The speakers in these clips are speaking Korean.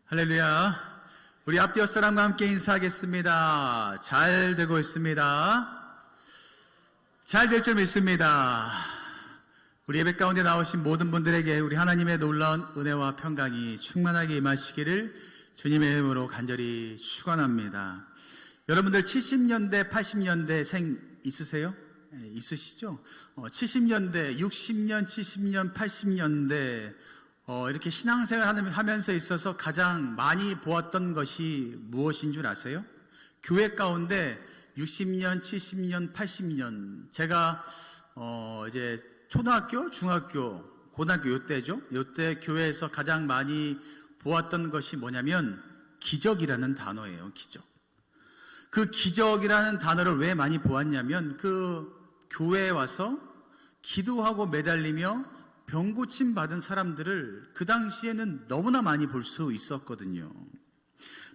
할렐루야. 우리 앞뒤 옆사람과 함께 인사하겠습니다. 잘 되고 있습니다. 잘 될 줄 믿습니다. 우리 예배 가운데 나오신 모든 분들에게 우리 하나님의 놀라운 은혜와 평강이 충만하게 임하시기를 주님의 이름으로 간절히 축원합니다. 여러분들 70년대, 80년대 생 있으세요? 네, 있으시죠? 70년대, 60년, 70년, 80년대 이렇게 신앙생활 하면서 있어서 가장 많이 보았던 것이 무엇인 줄 아세요? 교회 가운데 60년, 70년, 80년 제가 이제 초등학교, 중학교, 고등학교 요때죠. 요때 교회에서 가장 많이 보았던 것이 뭐냐면 기적이라는 단어예요. 기적. 그 기적이라는 단어를 왜 많이 보았냐면 그 교회에 와서 기도하고 매달리며 병 고침 받은 사람들을 그 당시에는 너무나 많이 볼 수 있었거든요.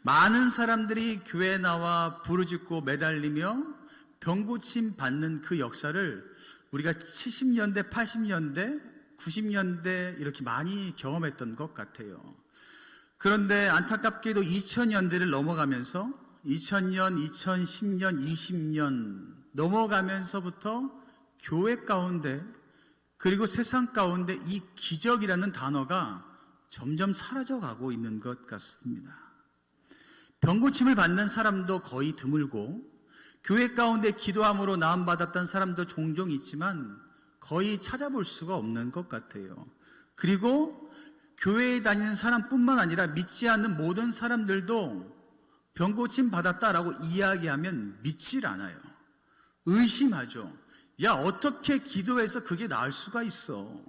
많은 사람들이 교회에 나와 부르짖고 매달리며 병 고침 받는 그 역사를 우리가 70년대, 80년대, 90년대 이렇게 많이 경험했던 것 같아요. 그런데 안타깝게도 2000년대를 넘어가면서 2000년, 2010년, 20년 넘어가면서부터 교회 가운데 그리고 세상 가운데 이 기적이라는 단어가 점점 사라져가고 있는 것 같습니다. 병고침을 받는 사람도 거의 드물고 교회 가운데 기도함으로 나음받았던 사람도 종종 있지만 거의 찾아볼 수가 없는 것 같아요. 그리고 교회에 다니는 사람뿐만 아니라 믿지 않는 모든 사람들도 병고침 받았다라고 이야기하면 믿질 않아요. 의심하죠. 야, 어떻게 기도해서 그게 나을 수가 있어?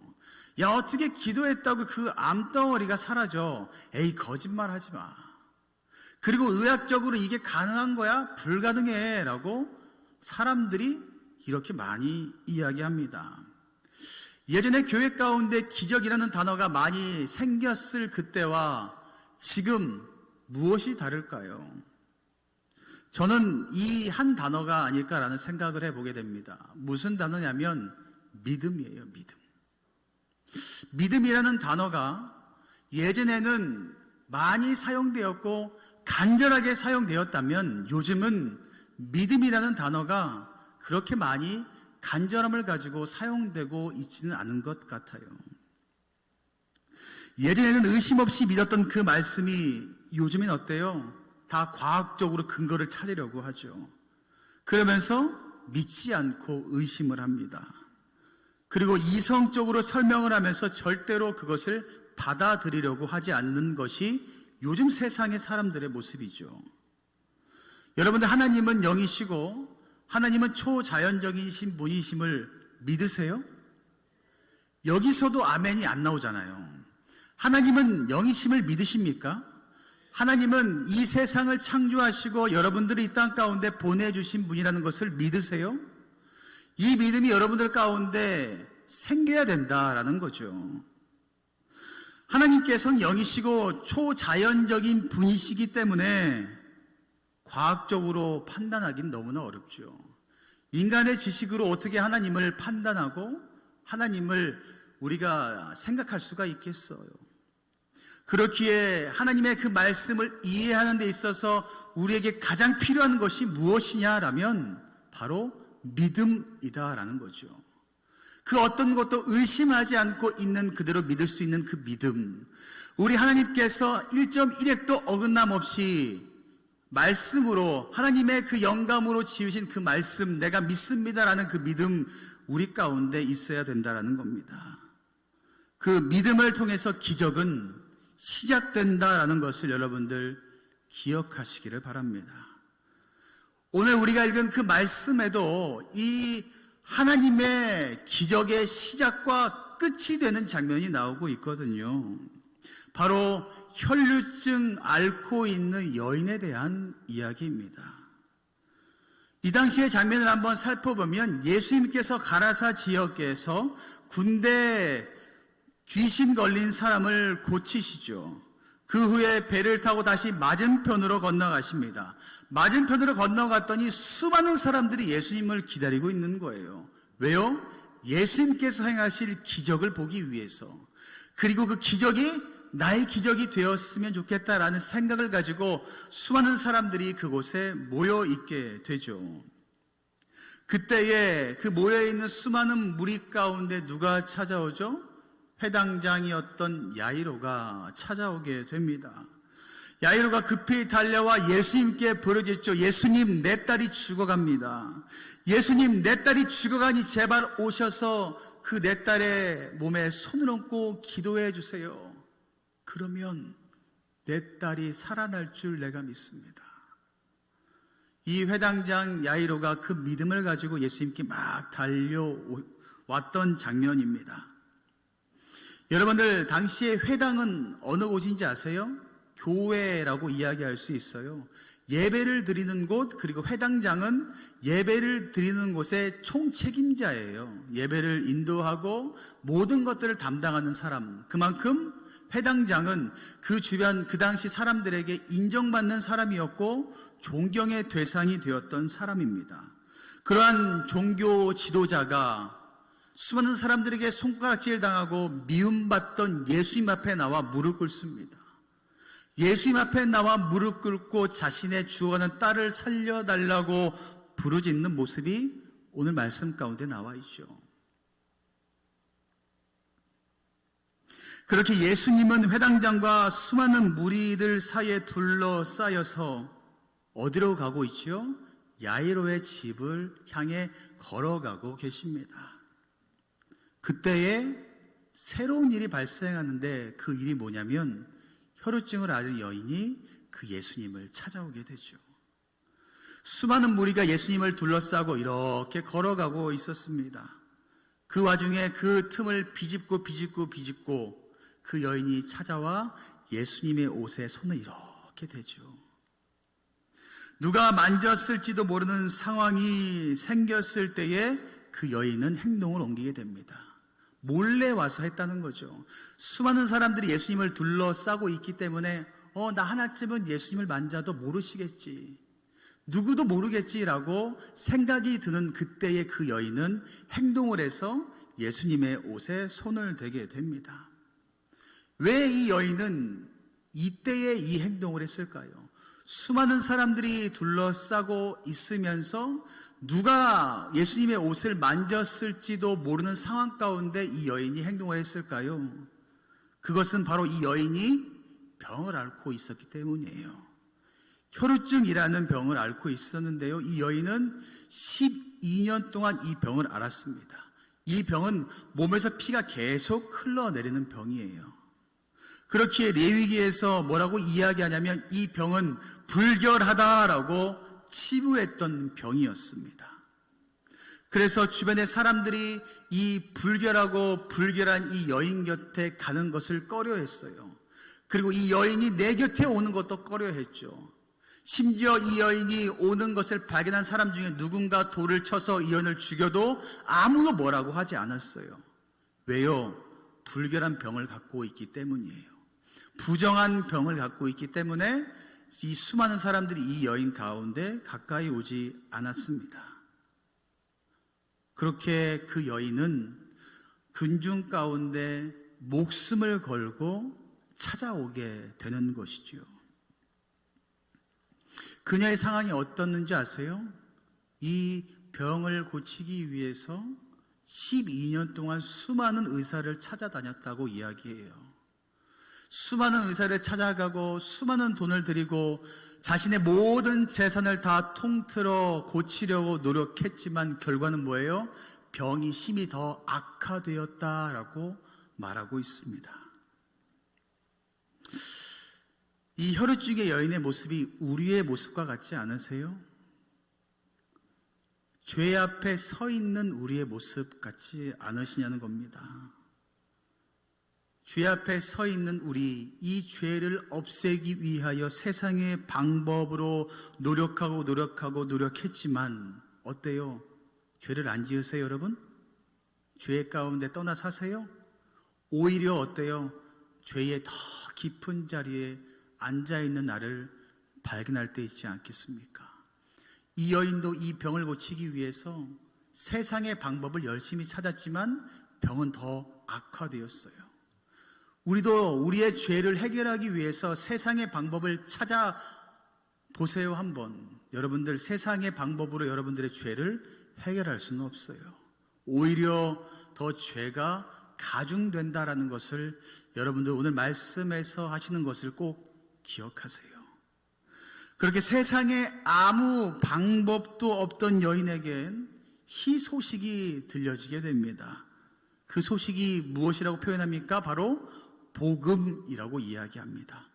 야, 어떻게 기도했다고 그 암덩어리가 사라져? 에이, 거짓말 하지 마. 그리고 의학적으로 이게 가능한 거야? 불가능해. 라고 사람들이 이렇게 많이 이야기합니다. 예전에 교회 가운데 기적이라는 단어가 많이 생겼을 그때와 지금 무엇이 다를까요? 저는 이 한 단어가 아닐까라는 생각을 해보게 됩니다. 무슨 단어냐면 믿음이에요. 믿음. 믿음이라는 단어가 예전에는 많이 사용되었고 간절하게 사용되었다면 요즘은 믿음이라는 단어가 그렇게 많이 간절함을 가지고 사용되고 있지는 않은 것 같아요. 예전에는 의심 없이 믿었던 그 말씀이 요즘엔 어때요? 다 과학적으로 근거를 찾으려고 하죠. 그러면서 믿지 않고 의심을 합니다. 그리고 이성적으로 설명을 하면서 절대로 그것을 받아들이려고 하지 않는 것이 요즘 세상의 사람들의 모습이죠. 여러분들 하나님은 영이시고 하나님은 초자연적이신 분이심을 믿으세요? 여기서도 아멘이 안 나오잖아요. 하나님은 영이심을 믿으십니까? 하나님은 이 세상을 창조하시고 여러분들을 이 땅 가운데 보내주신 분이라는 것을 믿으세요? 이 믿음이 여러분들 가운데 생겨야 된다라는 거죠. 하나님께서는 영이시고 초자연적인 분이시기 때문에 과학적으로 판단하기는 너무나 어렵죠. 인간의 지식으로 어떻게 하나님을 판단하고 하나님을 우리가 생각할 수가 있겠어요? 그렇기에 하나님의 그 말씀을 이해하는 데 있어서 우리에게 가장 필요한 것이 무엇이냐라면 바로 믿음이다라는 거죠. 그 어떤 것도 의심하지 않고 있는 그대로 믿을 수 있는 그 믿음. 우리 하나님께서 1.1핵도 어긋남 없이 말씀으로 하나님의 그 영감으로 지으신 그 말씀 내가 믿습니다라는 그 믿음 우리 가운데 있어야 된다라는 겁니다. 그 믿음을 통해서 기적은 시작된다라는 것을 여러분들 기억하시기를 바랍니다. 오늘 우리가 읽은 그 말씀에도 이 하나님의 기적의 시작과 끝이 되는 장면이 나오고 있거든요. 바로 혈류증 앓고 있는 여인에 대한 이야기입니다. 이 당시의 장면을 한번 살펴보면 예수님께서 가라사 지역에서 군대 귀신 걸린 사람을 고치시죠. 그 후에 배를 타고 다시 맞은편으로 건너가십니다. 맞은편으로 건너갔더니 수많은 사람들이 예수님을 기다리고 있는 거예요. 왜요? 예수님께서 행하실 기적을 보기 위해서. 그리고 그 기적이 나의 기적이 되었으면 좋겠다라는 생각을 가지고 수많은 사람들이 그곳에 모여 있게 되죠. 그때에 그 모여있는 수많은 무리 가운데 누가 찾아오죠? 회당장이었던 야이로가 찾아오게 됩니다. 야이로가 급히 달려와 예수님께 부르짖죠. 예수님, 내 딸이 죽어갑니다. 예수님, 내 딸이 죽어가니 제발 오셔서 그 내 딸의 몸에 손을 얹고 기도해 주세요. 그러면 내 딸이 살아날 줄 내가 믿습니다. 이 회당장 야이로가 그 믿음을 가지고 예수님께 막 달려왔던 장면입니다. 여러분들, 당시에 회당은 어느 곳인지 아세요? 교회라고 이야기할 수 있어요. 예배를 드리는 곳, 그리고 회당장은 예배를 드리는 곳의 총책임자예요. 예배를 인도하고 모든 것들을 담당하는 사람. 그만큼 회당장은 그 주변 그 당시 사람들에게 인정받는 사람이었고 존경의 대상이 되었던 사람입니다. 그러한 종교 지도자가 수많은 사람들에게 손가락질 당하고 미움받던 예수님 앞에 나와 무릎 꿇습니다. 예수님 앞에 나와 무릎 꿇고 자신의 죽어가는 딸을 살려달라고 부르짖는 모습이 오늘 말씀 가운데 나와 있죠. 그렇게 예수님은 회당장과 수많은 무리들 사이에 둘러싸여서 어디로 가고 있죠? 야이로의 집을 향해 걸어가고 계십니다. 그때에 새로운 일이 발생하는데 그 일이 뭐냐면 혈우증을 앓은 여인이 그 예수님을 찾아오게 되죠. 수많은 무리가 예수님을 둘러싸고 이렇게 걸어가고 있었습니다. 그 와중에 그 틈을 비집고 그 여인이 찾아와 예수님의 옷에 손을 이렇게 대죠. 누가 만졌을지도 모르는 상황이 생겼을 때에 그 여인은 행동을 옮기게 됩니다. 몰래 와서 했다는 거죠. 수많은 사람들이 예수님을 둘러싸고 있기 때문에 나 하나쯤은 예수님을 만져도 모르시겠지, 누구도 모르겠지라고 생각이 드는 그때의 그 여인은 행동을 해서 예수님의 옷에 손을 대게 됩니다. 왜 이 여인은 이때에 이 행동을 했을까요? 수많은 사람들이 둘러싸고 있으면서 누가 예수님의 옷을 만졌을지도 모르는 상황 가운데 이 여인이 행동을 했을까요? 그것은 바로 이 여인이 병을 앓고 있었기 때문이에요. 혈우증이라는 병을 앓고 있었는데요, 이 여인은 12년 동안 이 병을 앓았습니다. 이 병은 몸에서 피가 계속 흘러내리는 병이에요. 그렇기에 레위기에서 뭐라고 이야기하냐면 이 병은 불결하다라고 치부했던 병이었습니다. 그래서 주변의 사람들이 이 불결하고 불결한 이 여인 곁에 가는 것을 꺼려했어요. 그리고 이 여인이 내 곁에 오는 것도 꺼려했죠. 심지어 이 여인이 오는 것을 발견한 사람 중에 누군가 돌을 쳐서 이 여인을 죽여도 아무도 뭐라고 하지 않았어요. 왜요? 불결한 병을 갖고 있기 때문이에요. 부정한 병을 갖고 있기 때문에 이 수많은 사람들이 이 여인 가운데 가까이 오지 않았습니다. 그렇게 그 여인은 근중 가운데 목숨을 걸고 찾아오게 되는 것이죠. 그녀의 상황이 어떻는지 아세요? 이 병을 고치기 위해서 12년 동안 수많은 의사를 찾아다녔다고 이야기해요. 수많은 의사를 찾아가고 수많은 돈을 들이고 자신의 모든 재산을 다 통틀어 고치려고 노력했지만 결과는 뭐예요? 병이 심히 더 악화되었다라고 말하고 있습니다. 이 혈우증의 여인의 모습이 우리의 모습과 같지 않으세요? 죄 앞에 서 있는 우리의 모습 같지 않으시냐는 겁니다. 죄 앞에 서 있는 우리, 이 죄를 없애기 위하여 세상의 방법으로 노력했지만 어때요? 죄를 안 지으세요, 여러분? 죄 가운데 떠나 사세요? 오히려 어때요? 죄의 더 깊은 자리에 앉아있는 나를 발견할 때 있지 않겠습니까? 이 여인도 이 병을 고치기 위해서 세상의 방법을 열심히 찾았지만 병은 더 악화되었어요. 우리도 우리의 죄를 해결하기 위해서 세상의 방법을 찾아보세요. 한번 여러분들 세상의 방법으로 여러분들의 죄를 해결할 수는 없어요. 오히려 더 죄가 가중된다라는 것을 여러분들 오늘 말씀에서 하시는 것을 꼭 기억하세요. 그렇게 세상에 아무 방법도 없던 여인에겐 희소식이 들려지게 됩니다. 그 소식이 무엇이라고 표현합니까? 바로 복음이라고 이야기합니다.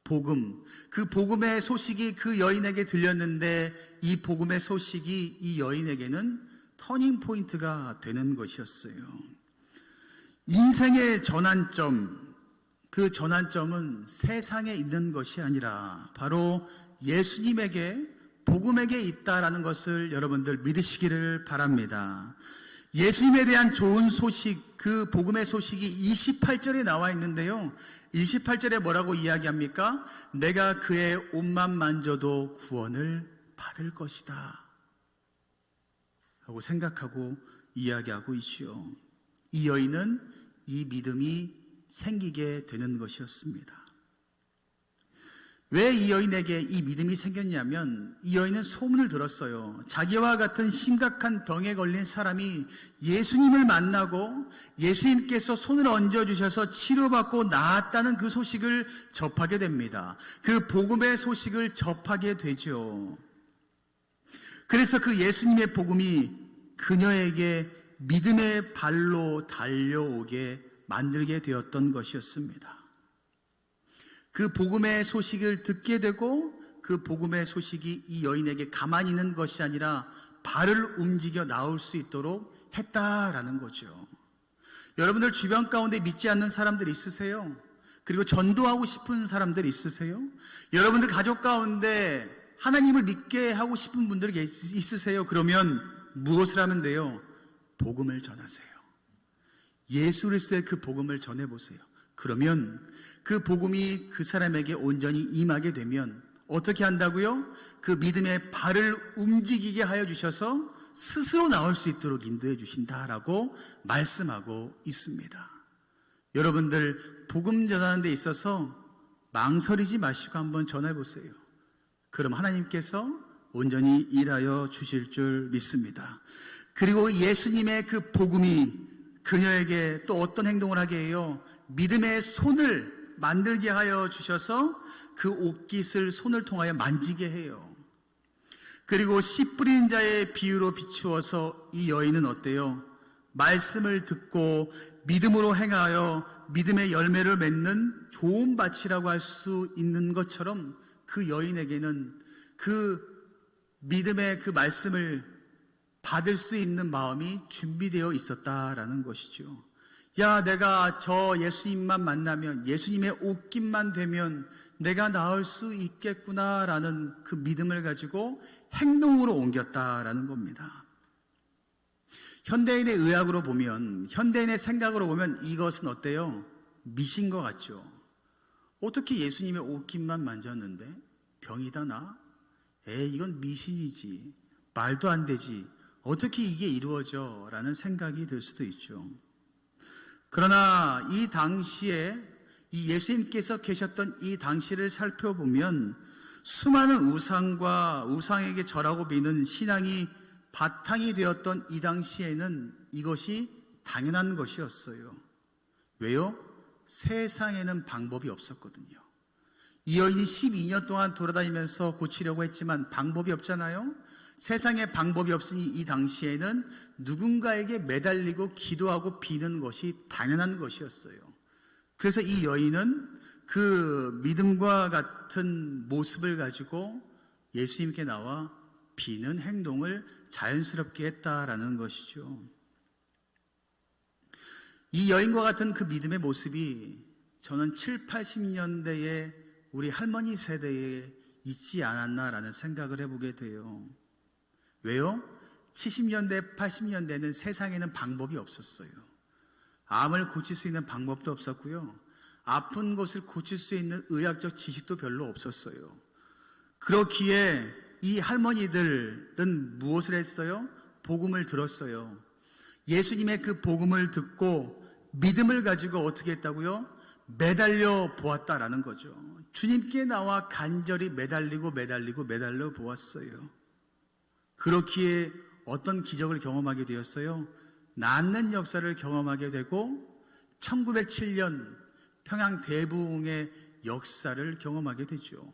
복음. 그 복음의 소식이 그 여인에게 들렸는데 이 복음의 소식이 이 여인에게는 터닝 포인트가 되는 것이었어요. 인생의 전환점, 그 전환점은 세상에 있는 것이 아니라 바로 예수님에게, 복음에게 있다라는 것을 여러분들 믿으시기를 바랍니다. 예수님에 대한 좋은 소식, 그 복음의 소식이 28절에 나와 있는데요. 28절에 뭐라고 이야기합니까? 내가 그의 옷만 만져도 구원을 받을 것이다 하고 생각하고 이야기하고 있죠. 이 여인은 이 믿음이 생기게 되는 것이었습니다. 왜 이 여인에게 이 믿음이 생겼냐면 이 여인은 소문을 들었어요. 자기와 같은 심각한 병에 걸린 사람이 예수님을 만나고 예수님께서 손을 얹어주셔서 치료받고 나았다는 그 소식을 접하게 됩니다. 그 복음의 소식을 접하게 되죠. 그래서 그 예수님의 복음이 그녀에게 믿음의 발로 달려오게 만들게 되었던 것이었습니다. 그 복음의 소식을 듣게 되고 그 복음의 소식이 이 여인에게 가만히 있는 것이 아니라 발을 움직여 나올 수 있도록 했다라는 거죠. 여러분들 주변 가운데 믿지 않는 사람들 있으세요? 그리고 전도하고 싶은 사람들 있으세요? 여러분들 가족 가운데 하나님을 믿게 하고 싶은 분들이 있으세요? 그러면 무엇을 하면 돼요? 복음을 전하세요. 예수 그리스도의 그 복음을 전해보세요. 그러면 그 복음이 그 사람에게 온전히 임하게 되면 어떻게 한다고요? 그 믿음의 발을 움직이게 하여 주셔서 스스로 나올 수 있도록 인도해 주신다라고 말씀하고 있습니다. 여러분들 복음 전하는 데 있어서 망설이지 마시고 한번 전해 보세요. 그럼 하나님께서 온전히 일하여 주실 줄 믿습니다. 그리고 예수님의 그 복음이 그녀에게 또 어떤 행동을 하게 해요? 믿음의 손을 만들게 하여 주셔서 그 옷깃을 손을 통하여 만지게 해요. 그리고 씨 뿌리는 자의 비유로 비추어서 이 여인은 어때요? 말씀을 듣고 믿음으로 행하여 믿음의 열매를 맺는 좋은 밭이라고 할 수 있는 것처럼 그 여인에게는 그 믿음의 그 말씀을 받을 수 있는 마음이 준비되어 있었다라는 것이죠. 야, 내가 저 예수님만 만나면, 예수님의 옷깃만 되면 내가 나을 수 있겠구나라는 그 믿음을 가지고 행동으로 옮겼다라는 겁니다. 현대인의 의학으로 보면, 현대인의 생각으로 보면 이것은 어때요? 미신 것 같죠? 어떻게 예수님의 옷깃만 만졌는데 병이 다 나? 이건 미신이지. 말도 안 되지. 어떻게 이게 이루어져? 라는 생각이 들 수도 있죠. 그러나 이 당시에 이 예수님께서 계셨던 이 당시를 살펴보면 수많은 우상과 우상에게 절하고 믿는 신앙이 바탕이 되었던 이 당시에는 이것이 당연한 것이었어요. 왜요? 세상에는 방법이 없었거든요. 이 여인이 12년 동안 돌아다니면서 고치려고 했지만 방법이 없잖아요. 세상에 방법이 없으니 이 당시에는 누군가에게 매달리고 기도하고 비는 것이 당연한 것이었어요. 그래서 이 여인은 그 믿음과 같은 모습을 가지고 예수님께 나와 비는 행동을 자연스럽게 했다라는 것이죠. 이 여인과 같은 그 믿음의 모습이 저는 7, 80년대에 우리 할머니 세대에 있지 않았나라는 생각을 해보게 돼요. 왜요? 70년대, 80년대는 세상에는 방법이 없었어요. 암을 고칠 수 있는 방법도 없었고요. 아픈 것을 고칠 수 있는 의학적 지식도 별로 없었어요. 그렇기에 이 할머니들은 무엇을 했어요? 복음을 들었어요. 예수님의 그 복음을 듣고 믿음을 가지고 어떻게 했다고요? 매달려 보았다라는 거죠. 주님께 나와 간절히 매달려 보았어요. 그렇기에 어떤 기적을 경험하게 되었어요? 낫는 역사를 경험하게 되고 1907년 평양 대부흥의 역사를 경험하게 되죠.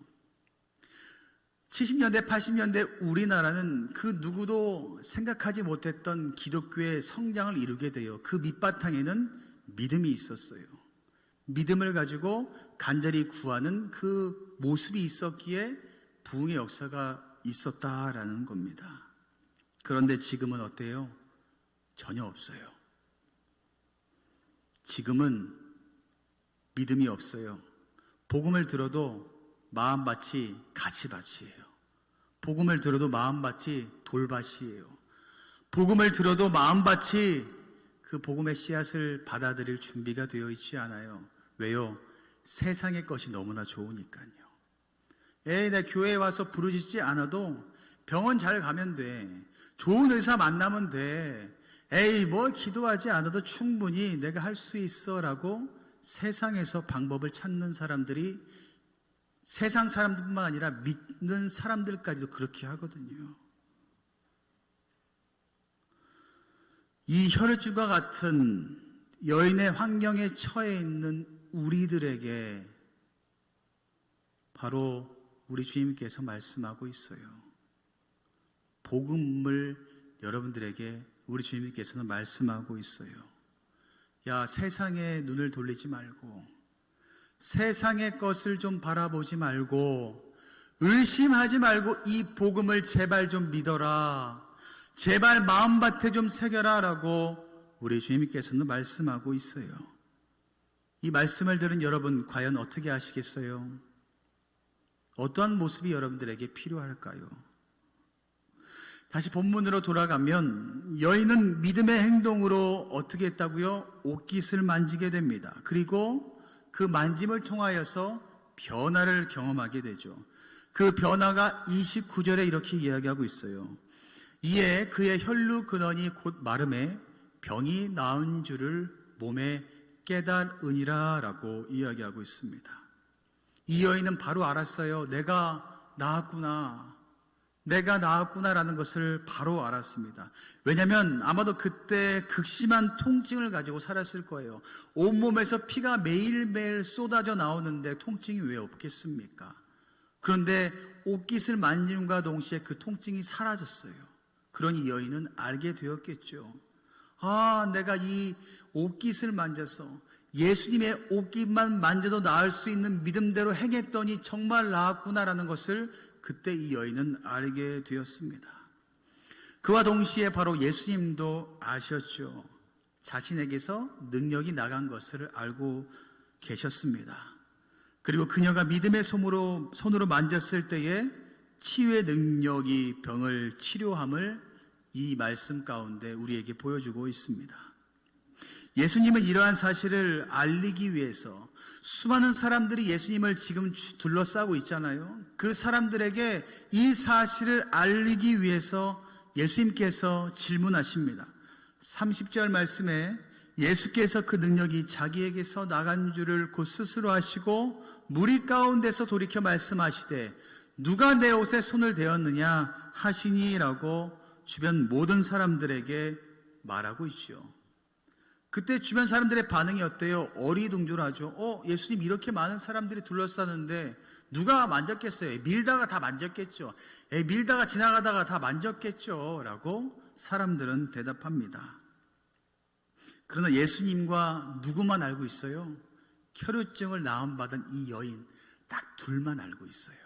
70년대, 80년대 우리나라는 그 누구도 생각하지 못했던 기독교의 성장을 이루게 돼요. 그 밑바탕에는 믿음이 있었어요. 믿음을 가지고 간절히 구하는 그 모습이 있었기에 부흥의 역사가 있었다라는 겁니다. 그런데 지금은 어때요? 전혀 없어요. 지금은 믿음이 없어요. 복음을 들어도 마음밭이 가지밭이에요. 복음을 들어도 마음밭이 돌밭이에요. 복음을 들어도 마음밭이 그 복음의 씨앗을 받아들일 준비가 되어 있지 않아요. 왜요? 세상의 것이 너무나 좋으니까요. 내 교회에 와서 부르짖지 않아도 병원 잘 가면 돼. 좋은 의사 만나면 돼. 뭐 기도하지 않아도 충분히 내가 할 수 있어 라고 세상에서 방법을 찾는 사람들이 세상 사람들뿐만 아니라 믿는 사람들까지도 그렇게 하거든요. 이 혈주가 같은 여인의 환경에 처해 있는 우리들에게 바로 우리 주님께서 말씀하고 있어요. 복음을 여러분들에게 우리 주님께서는 말씀하고 있어요. 야, 세상에 눈을 돌리지 말고 세상의 것을 좀 바라보지 말고 의심하지 말고 이 복음을 제발 좀 믿어라. 제발 마음밭에 좀 새겨라 라고 우리 주님께서는 말씀하고 있어요. 이 말씀을 들은 여러분 과연 어떻게 하시겠어요? 어떠한 모습이 여러분들에게 필요할까요? 다시 본문으로 돌아가면 여인은 믿음의 행동으로 어떻게 했다고요? 옷깃을 만지게 됩니다. 그리고 그 만짐을 통하여서 변화를 경험하게 되죠. 그 변화가 29절에 이렇게 이야기하고 있어요. 이에 그의 혈루 근원이 곧 마름에 병이 나은 줄을 몸에 깨달으니라 라고 이야기하고 있습니다. 이 여인은 바로 알았어요. 내가 나았구나 라는 것을 바로 알았습니다. 왜냐하면 아마도 그때 극심한 통증을 가지고 살았을 거예요. 온몸에서 피가 매일매일 쏟아져 나오는데 통증이 왜 없겠습니까? 그런데 옷깃을 만짐과 동시에 그 통증이 사라졌어요. 그러니 여인은 알게 되었겠죠. 내가 이 옷깃을 만져서 예수님의 옷깃만 만져도 나을 수 있는 믿음대로 행했더니 정말 나았구나라는 것을 그때 이 여인은 알게 되었습니다. 그와 동시에 바로 예수님도 아셨죠. 자신에게서 능력이 나간 것을 알고 계셨습니다. 그리고 그녀가 믿음의 손으로 만졌을 때에 치유의 능력이 병을 치료함을 이 말씀 가운데 우리에게 보여주고 있습니다. 예수님은 이러한 사실을 알리기 위해서 수많은 사람들이 예수님을 지금 둘러싸고 있잖아요. 그 사람들에게 이 사실을 알리기 위해서 예수님께서 질문하십니다. 30절 말씀에 예수께서 그 능력이 자기에게서 나간 줄을 곧 스스로 아시고 무리 가운데서 돌이켜 말씀하시되 누가 내 옷에 손을 대었느냐 하시니라고 주변 모든 사람들에게 말하고 있죠. 그때 주변 사람들의 반응이 어때요? 어리둥절하죠. 예수님 이렇게 많은 사람들이 둘러싸는데 누가 만졌겠어요? 밀다가 다 만졌겠죠. 밀다가 지나가다가 다 만졌겠죠. 라고 사람들은 대답합니다. 그러나 예수님과 누구만 알고 있어요? 혈루증을 나음받은 이 여인 딱 둘만 알고 있어요.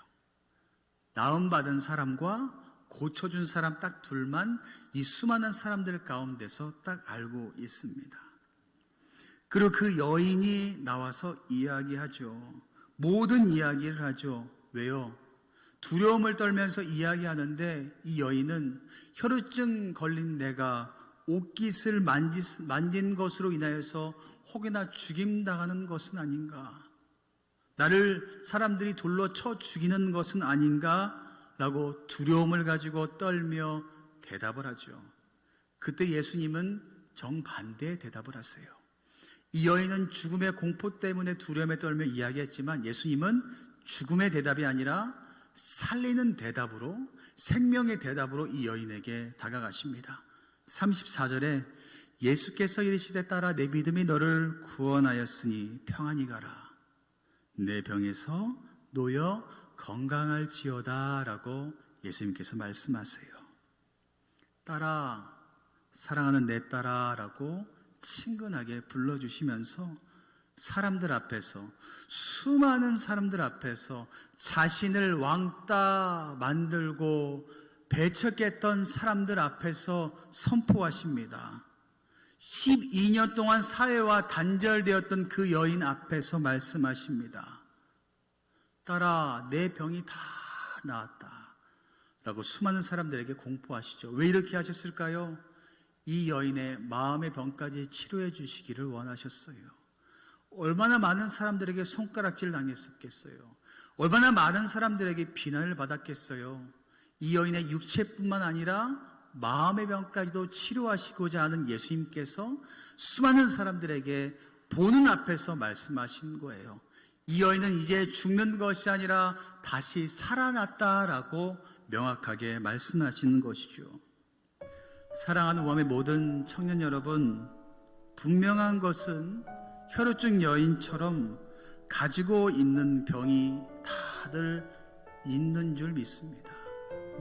나음받은 사람과 고쳐준 사람 딱 둘만 이 수많은 사람들 가운데서 딱 알고 있습니다. 그리고 그 여인이 나와서 이야기하죠. 모든 이야기를 하죠. 왜요? 두려움을 떨면서 이야기하는데 이 여인은 혈루증 걸린 내가 옷깃을 만진 것으로 인하여서 혹여나 죽임당하는 것은 아닌가? 나를 사람들이 돌로 쳐 죽이는 것은 아닌가? 라고 두려움을 가지고 떨며 대답을 하죠. 그때 예수님은 정반대의 대답을 하세요. 이 여인은 죽음의 공포 때문에 두려움에 떨며 이야기했지만 예수님은 죽음의 대답이 아니라 살리는 대답으로, 생명의 대답으로 이 여인에게 다가가십니다. 34절에 예수께서 이르시되 딸아 내 믿음이 너를 구원하였으니 평안히 가라. 내 병에서 놓여 건강할지어다 라고 예수님께서 말씀하세요. 딸아, 사랑하는 내 딸아 라고 친근하게 불러주시면서 사람들 앞에서, 수많은 사람들 앞에서 자신을 왕따 만들고 배척했던 사람들 앞에서 선포하십니다. 12년 동안 사회와 단절되었던 그 여인 앞에서 말씀하십니다. 딸아, 내 병이 다 나았다 라고 수많은 사람들에게 공포하시죠. 왜 이렇게 하셨을까요? 이 여인의 마음의 병까지 치료해 주시기를 원하셨어요. 얼마나 많은 사람들에게 손가락질 당했었겠어요. 얼마나 많은 사람들에게 비난을 받았겠어요. 이 여인의 육체뿐만 아니라 마음의 병까지도 치료하시고자 하는 예수님께서 수많은 사람들에게 보는 앞에서 말씀하신 거예요. 이 여인은 이제 죽는 것이 아니라 다시 살아났다라고 명확하게 말씀하시는 것이죠. 사랑하는 우암의 모든 청년 여러분, 분명한 것은 혈우증 여인처럼 가지고 있는 병이 다들 있는 줄 믿습니다.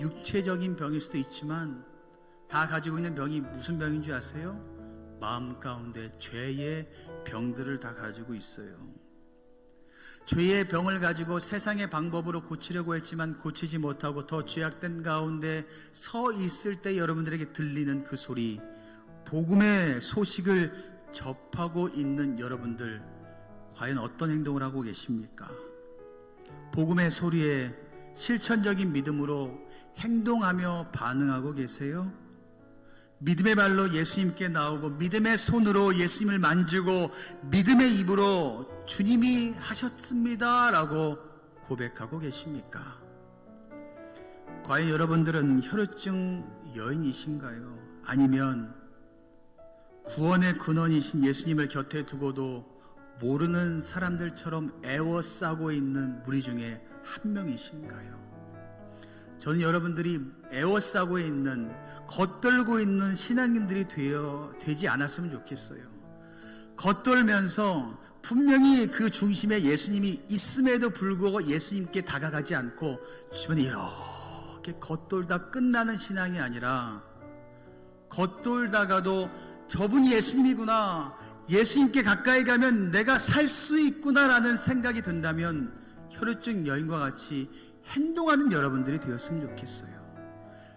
육체적인 병일 수도 있지만 다 가지고 있는 병이 무슨 병인 줄 아세요? 마음 가운데 죄의 병들을 다 가지고 있어요. 죄의 병을 가지고 세상의 방법으로 고치려고 했지만 고치지 못하고 더 죄악된 가운데 서 있을 때 여러분들에게 들리는 그 소리, 복음의 소식을 접하고 있는 여러분들, 과연 어떤 행동을 하고 계십니까? 복음의 소리에 실천적인 믿음으로 행동하며 반응하고 계세요? 믿음의 발로 예수님께 나오고 믿음의 손으로 예수님을 만지고 믿음의 입으로 주님이 하셨습니다 라고 고백하고 계십니까? 과연 여러분들은 혈우증 여인이신가요? 아니면 구원의 근원이신 예수님을 곁에 두고도 모르는 사람들처럼 애워싸고 있는 무리 중에 한 명이신가요? 저는 여러분들이 애워싸고 있는, 겉돌고 있는 신앙인들이 되지 않았으면 좋겠어요. 겉돌면서 분명히 그 중심에 예수님이 있음에도 불구하고 예수님께 다가가지 않고 주변에 이렇게 겉돌다 끝나는 신앙이 아니라, 겉돌다가도 저분이 예수님이구나, 예수님께 가까이 가면 내가 살 수 있구나라는 생각이 든다면 혈우증 여인과 같이 행동하는 여러분들이 되었으면 좋겠어요.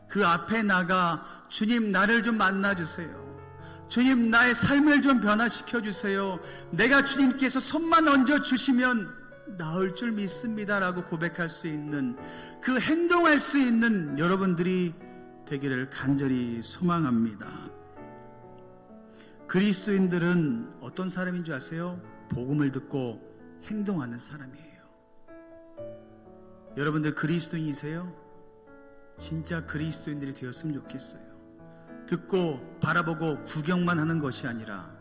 그 앞에 나가 주님 나를 좀 만나주세요. 주님 나의 삶을 좀 변화시켜 주세요. 내가 주님께서 손만 얹어주시면 나을 줄 믿습니다 라고 고백할 수 있는, 그 행동할 수 있는 여러분들이 되기를 간절히 소망합니다. 그리스도인들은 어떤 사람인 줄 아세요? 복음을 듣고 행동하는 사람이에요. 여러분들 그리스도인이세요? 진짜 그리스도인들이 되었으면 좋겠어요. 듣고 바라보고 구경만 하는 것이 아니라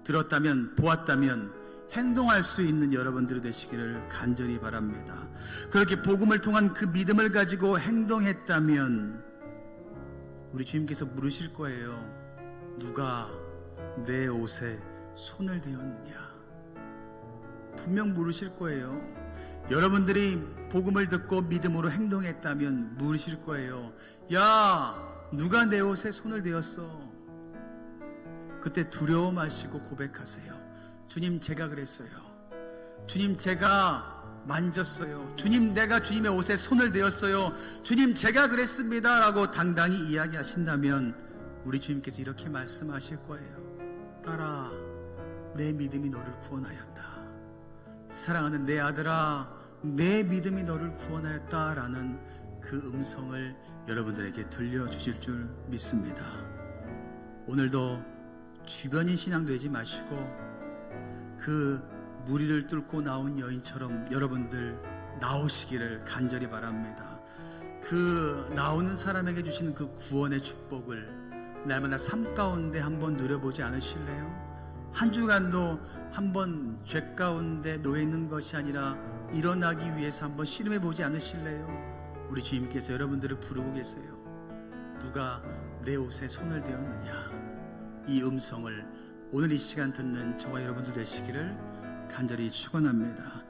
들었다면, 보았다면 행동할 수 있는 여러분들이 되시기를 간절히 바랍니다. 그렇게 복음을 통한 그 믿음을 가지고 행동했다면 우리 주님께서 물으실 거예요. 누가 내 옷에 손을 대었느냐? 분명 물으실 거예요. 여러분들이 복음을 듣고 믿음으로 행동했다면 물으실 거예요. 야, 누가 내 옷에 손을 대었어? 그때 두려워 마시고 고백하세요. 주님, 제가 그랬어요. 주님, 제가 만졌어요. 주님, 내가 주님의 옷에 손을 대었어요. 주님, 제가 그랬습니다 라고 당당히 이야기하신다면 우리 주님께서 이렇게 말씀하실 거예요. 딸아, 내 믿음이 너를 구원하였다. 사랑하는 내 아들아, 내 믿음이 너를 구원하였다라는 그 음성을 여러분들에게 들려주실 줄 믿습니다. 오늘도 주변인 신앙 되지 마시고 그 무리를 뚫고 나온 여인처럼 여러분들 나오시기를 간절히 바랍니다. 그 나오는 사람에게 주시는 그 구원의 축복을 날마다 삶 가운데 한번 누려보지 않으실래요? 한 주간도 한번 죄 가운데 놓여 있는 것이 아니라 일어나기 위해서 한번 씨름해 보지 않으실래요? 우리 주님께서 여러분들을 부르고 계세요. 누가 내 옷에 손을 대었느냐? 이 음성을 오늘 이 시간 듣는 저와 여러분들 되시기를 간절히 축원합니다.